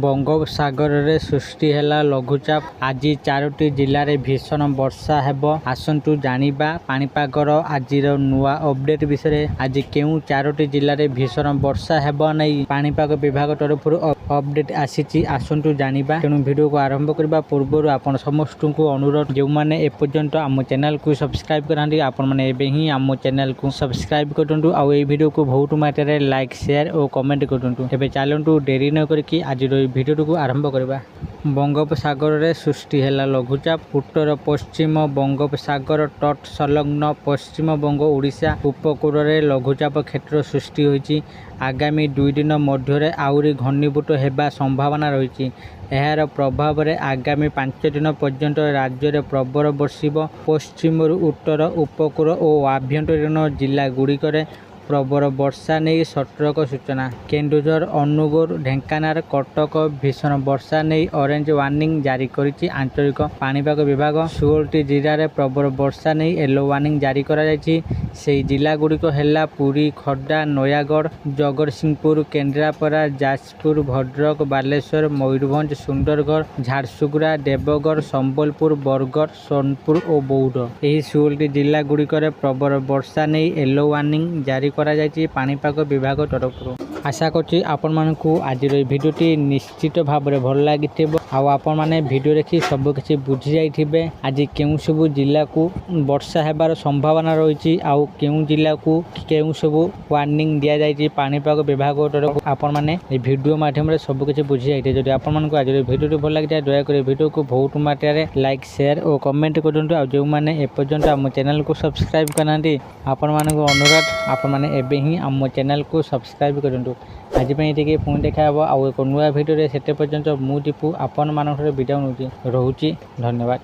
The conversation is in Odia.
ବଙ୍ଗୋପସାଗରରେ ସୃଷ୍ଟି ହେଲା ଲଘୁଚାପ। ଆଜି 4ଟି ଜିଲ୍ଲାରେ ଭୀଷଣ ବର୍ଷା ହେବ। ଆସନ୍ତୁ ଜାଣିବା ପାଣିପାଗର ଆଜିର ନୂଆ ଅପଡେଟ୍ ବିଷୟରେ। ଆଜି କେଉଁ 4ଟି ଜିଲ୍ଲାରେ ଭୀଷଣ ବର୍ଷା ହେବ ନେଇ ପାଣିପାଗ ବିଭାଗ ତରଫରୁ ଅପଡେଟ୍ ଆସିଛି, ଆସନ୍ତୁ ଜାଣିବା। ତେଣୁ ଭିଡ଼ିଓକୁ ଆରମ୍ଭ କରିବା ପୂର୍ବରୁ ଆପଣ ସମସ୍ତଙ୍କୁ ଅନୁରୋଧ, ଯେଉଁମାନେ ଏପର୍ଯ୍ୟନ୍ତ ଆମ ଚ୍ୟାନେଲକୁ ସବସ୍କ୍ରାଇବ୍ କରିନାହାନ୍ତି, ଆପଣମାନେ ଏବେ ହିଁ ଆମ ଚ୍ୟାନେଲକୁ ସବସ୍କ୍ରାଇବ୍ କରନ୍ତୁ ଆଉ ଏହି ଭିଡ଼ିଓକୁ ବହୁତ ମାତ୍ରାରେ ଲାଇକ୍, ସେୟାର ଓ କମେଣ୍ଟ କରନ୍ତୁ। ଏବେ ଚାଲନ୍ତୁ ଡେରି ନ କରିକି ଆଜିର ଏହି ଭିଡ଼ିଓଟିକୁ ଆରମ୍ଭ କରିବା। ବଙ୍ଗୋପସାଗରରେ ସୃଷ୍ଟି ହେଲା ଲଘୁଚାପ। ଉତ୍ତର ପଶ୍ଚିମ ବଙ୍ଗୋପସାଗର ତଟ ସଂଲଗ୍ନ ପଶ୍ଚିମବଙ୍ଗ ଓଡ଼ିଶା ଉପକୂଳରେ ଲଘୁଚାପ କ୍ଷେତ୍ର ସୃଷ୍ଟି ହୋଇଛି। ଆଗାମୀ 2 ଦିନ ମଧ୍ୟରେ ଆହୁରି ଘନୀଭୂତ ହେବା ସମ୍ଭାବନା ରହିଛି। ଏହାର ପ୍ରଭାବରେ ଆଗାମୀ 5 ଦିନ ପର୍ଯ୍ୟନ୍ତ ରାଜ୍ୟରେ ପ୍ରବଳ ବର୍ଷିବ। ପଶ୍ଚିମରୁ ଉତ୍ତର ଉପକୂଳ ଓ ଆଭ୍ୟନ୍ତରୀଣ ଜିଲ୍ଲାଗୁଡ଼ିକରେ ପ୍ରବଳ ବର୍ଷା ନେଇ ସତର୍କ ସୂଚନା। କେନ୍ଦୁଝର, ଅନୁଗୁଳ, ଢେଙ୍କାନାଳ, କଟକ ଭୀଷଣ ବର୍ଷା ନେଇ ଅରେଞ୍ଜ ୱାର୍ଣ୍ଣିଂ ଜାରି କରିଛି ଆଞ୍ଚଳିକ ପାଣିପାଗ ବିଭାଗ। 16ଟି ଜିଲ୍ଲାରେ ପ୍ରବଳ ବର୍ଷା ନେଇ ୟେଲୋ ୱାର୍ଣ୍ଣିଂ ଜାରି କରାଯାଇଛି। ସେହି ଜିଲ୍ଲାଗୁଡ଼ିକ ହେଲା ପୁରୀ, ଖୋର୍ଦ୍ଧା, ନୟାଗଡ଼, ଜଗତସିଂହପୁର, କେନ୍ଦ୍ରାପଡ଼ା, ଯାଜପୁର, ଭଦ୍ରକ, ବାଲେଶ୍ୱର, ମୟୂରଭଞ୍ଜ, ସୁନ୍ଦରଗଡ଼, ଝାରସୁଗୁଡ଼ା, ଦେବଗଡ଼, ସମ୍ବଲପୁର, ବରଗଡ଼, ସୋନପୁର ଓ ବୌଦ୍ଧ। ଏହି 16ଟି ଜିଲ୍ଲାଗୁଡ଼ିକରେ ପ୍ରବଳ ବର୍ଷା ନେଇ ୟେଲୋ ୱାର୍ଣ୍ଣିଂ ଜାରି କରାଯାଇଛି ପାଣିପାଗ ବିଭାଗ ତରଫରୁ। ଆଶା କରୁଛି ଆପଣମାନଙ୍କୁ ଆଜିର ଏହି ଭିଡ଼ିଓଟି ନିଶ୍ଚିତ ଭାବରେ ଭଲ ଲାଗିଥିବ ଆଉ ଆପଣମାନେ ଭିଡ଼ିଓ ଦେଖି ସବୁକିଛି ବୁଝି ଯାଇଥିବେ। ଆଜି କେଉଁ ସବୁ ଜିଲ୍ଲାକୁ ବର୍ଷା ହେବାର ସମ୍ଭାବନା ରହିଛି ଆଉ କେଉଁ ଜିଲ୍ଲାକୁ କେଉଁ ସବୁ ୱାର୍ଣ୍ଣିଂ ଦିଆଯାଇଛି ପାଣିପାଗ ବିଭାଗ ତରଫରୁ, ଆପଣମାନେ ଏହି ଭିଡ଼ିଓ ମାଧ୍ୟମରେ ସବୁକିଛି ବୁଝି ଯାଇଥିବେ। ଯଦି ଆପଣମାନଙ୍କୁ ଆଜିର ଏହି ଭିଡ଼ିଓଟି ଭଲ ଲାଗିଥାଏ, ଦୟାକରି ଭିଡ଼ିଓକୁ ବହୁତ ମାତ୍ରାରେ ଲାଇକ୍, ସେୟାର ଓ କମେଣ୍ଟ କରନ୍ତୁ ଆଉ ଯେଉଁମାନେ ଏପର୍ଯ୍ୟନ୍ତ ଆମ ଚ୍ୟାନେଲକୁ ସବସ୍କ୍ରାଇବ୍ କରିନାହାନ୍ତି, ଆପଣମାନଙ୍କୁ ଅନୁରୋଧ, ଆପଣମାନେ ଏବେ ହିଁ ଆମ ଚ୍ୟାନେଲକୁ ସବସ୍କ୍ରାଇବ୍ କରନ୍ତୁ। ଆଜି ପାଇଁ ଏତିକି, ପୁଣି ଦେଖା ହେବ ଆଉ ଏକ ନୂଆ ଭିଡ଼ିଓରେ। ସେତେ ପର୍ଯ୍ୟନ୍ତ ମୁଁ ଦୀପୁ ଆପଣମାନଙ୍କର ବିଦାୟ ନେଉଛି। ରହୁଛି, ଧନ୍ୟବାଦ।